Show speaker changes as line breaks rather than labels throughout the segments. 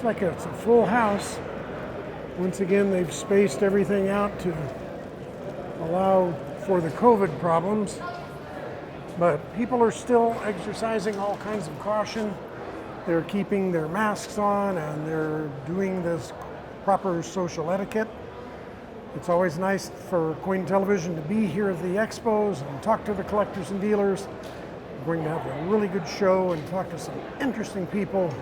like it's a full house. Once again, they've spaced everything out to allow for the COVID problems, but people are still exercising all kinds of caution. They're keeping their masks on and they're doing this proper social etiquette. It's always nice for Coin Television to be here at the expos and talk to the collectors and dealers. We're going to have a really good show and talk to some interesting people.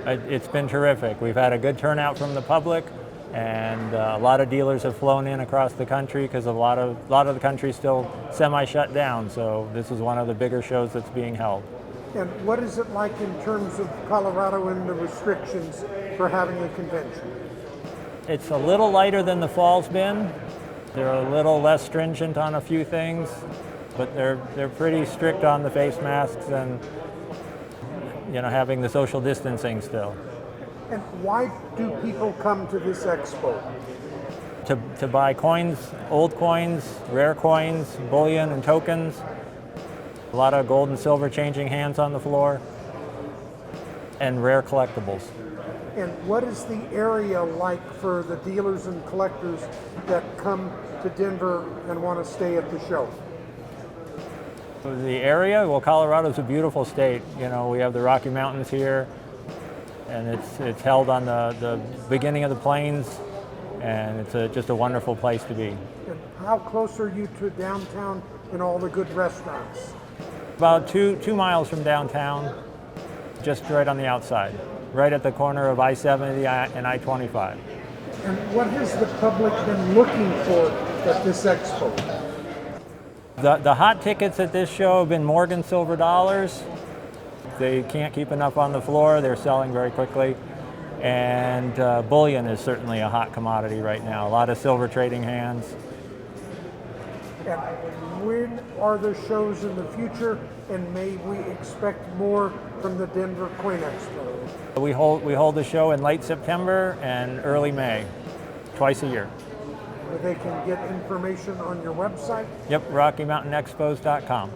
It's been terrific. We've had a good turnout from the public, and a lot of dealers have flown in across the country because a lot of the country is still semi-shut down. So this is one of the bigger shows that's being held.
And what is it like in terms of Colorado and the restrictions for having a convention?
It's a little lighter than the fall's been. They're a little less stringent on a few things, but they're pretty strict on the face masks and having the social distancing still.
And why do people come to this expo?
To buy coins, old coins, rare coins, bullion and tokens. A lot of gold and silver changing hands on the floor, and rare collectibles.
And what is the area like for the dealers and collectors that come to Denver and want to stay at the show?
The area, well, Colorado's a beautiful state. We have the Rocky Mountains here, and it's held on the beginning of the plains, and it's just a wonderful place to be.
And how close are you to downtown and all the good restaurants?
About two miles from downtown, just right on the outside, right at the corner of I-70 and I-25.
And what has the public been looking for at this expo?
The hot tickets at this show have been Morgan silver dollars. They can't keep enough on the floor. They're selling very quickly. And bullion is certainly a hot commodity right now. A lot of silver trading hands.
And when are there shows in the future, and may we expect more from the Denver Coin Expo?
We hold the show in late September and early May, twice a year.
Where they can get information on your website?
Yep, RockyMountainExpos.com.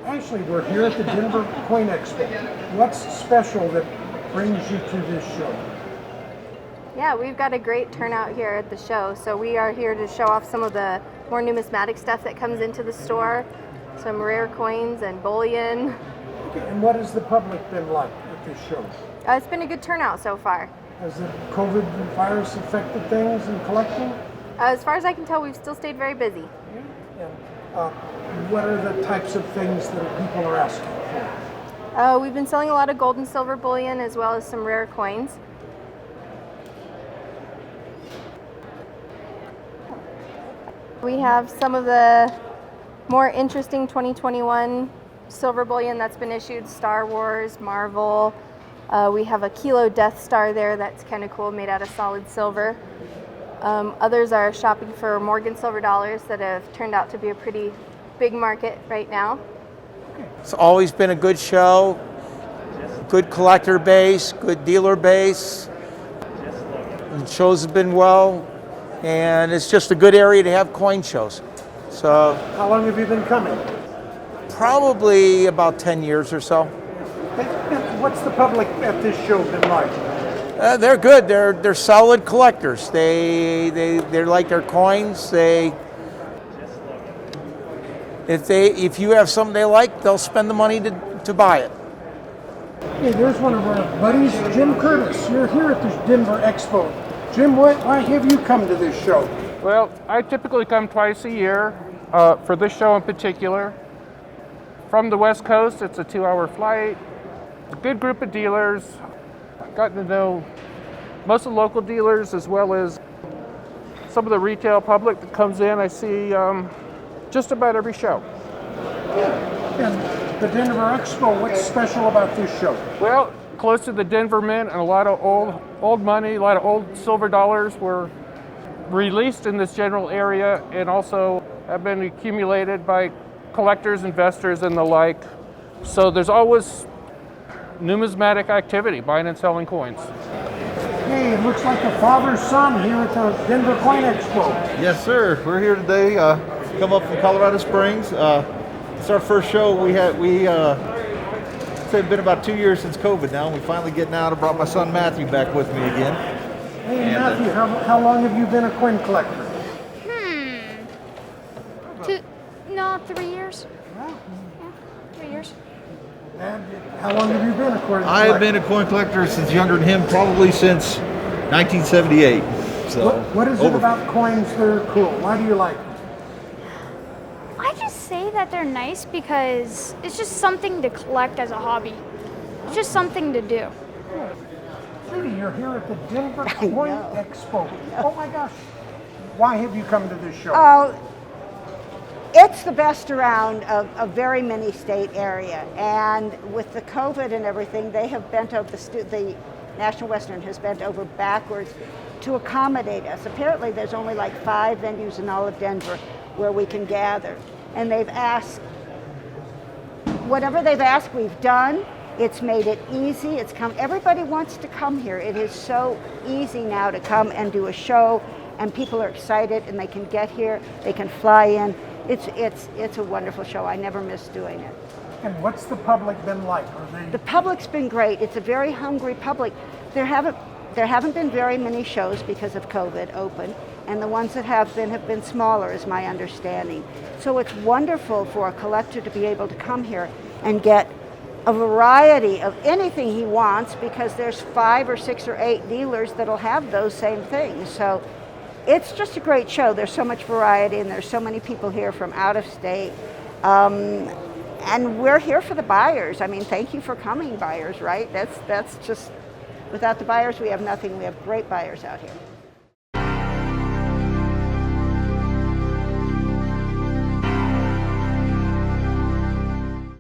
Ashley, we're here at the Denver Coin Expo. What's special that brings you to this show?
Yeah, we've got a great turnout here at the show. So we are here to show off some of the more numismatic stuff that comes into the store, some rare coins and bullion.
Okay, and what has the public been like at this show?
It's been a good turnout so far.
Has the COVID virus affected things in collecting?
As far as I can tell, we've still stayed very busy.
And what are the types of things that people are asking for?
We've been selling a lot of gold and silver bullion as well as some rare coins. We have some of the more interesting 2021 silver bullion that's been issued, Star Wars, Marvel. We have a kilo Death Star there that's kind of cool, made out of solid silver. Others are shopping for Morgan silver dollars that have turned out to be a pretty big market right now.
It's always been a good show, good collector base, good dealer base. The shows have been well, and it's just a good area to have coin shows. So,
how long have you been coming?
Probably about 10 years or so.
And what's the public at this show been like?
They're good. They're solid collectors. They like their coins. If you have something they like, they'll spend the money to buy it.
Hey, there's one of our buddies, Jim Curtis. You're here at the Denver Expo. Jim, why have you come to this show?
Well, I typically come twice a year for this show in particular. From the West Coast, it's a 2-hour flight. A good group of dealers. I've gotten to know most of the local dealers as well as some of the retail public that comes in. I see just about every show.
And the Denver Expo, what's special about this show?
Well, close to the Denver Mint, and a lot of old money, a lot of old silver dollars were released in this general area and also have been accumulated by collectors, investors, and the like. So there's always numismatic activity, buying and selling coins.
Hey, it looks like a father-son here at the Denver Coin Expo.
Yes, sir. We're here today. Come up from Colorado Springs. It's our first show. We it's been about 2 years since COVID now, and we finally getting out. I brought my son Matthew back with me again.
Hey, Matthew, how long have you been a coin collector?
3 years.
Well,
Yeah, 3 years.
and how long have you been a coin collector?
I have been a coin collector since younger than him, probably since 1978. So
What is it about coins that are cool? Why do you like them?
I just say that they're nice because it's just something to collect as a hobby. It's just something to do.
Trudy, you're here at the Denver Coin Expo. Oh my gosh. Why have you come to this show?
Oh, it's the best around of a very many state area, and with the COVID and everything, they have bent over, the National Western has bent over backwards to accommodate us. Apparently there's only like 5 venues in all of Denver where we can gather, and they've asked, whatever they've asked we've done. It's made it easy. Everybody wants to come here. It is so easy now to come and do a show, and people are excited and they can get here, they can fly in. It's a wonderful show. I never miss doing it.
And what's the public been like?
The public's been great. It's a very hungry public. There haven't been very many shows because of COVID open, and the ones that have been smaller, is my understanding. So it's wonderful for a collector to be able to come here and get a variety of anything he wants, because there's 5 or 6 or 8 dealers that'll have those same things. So it's just a great show. There's so much variety, and there's so many people here from out of state. And we're here for the buyers. I mean, thank you for coming, buyers, right? That's just, without the buyers, we have nothing. We have great buyers out here.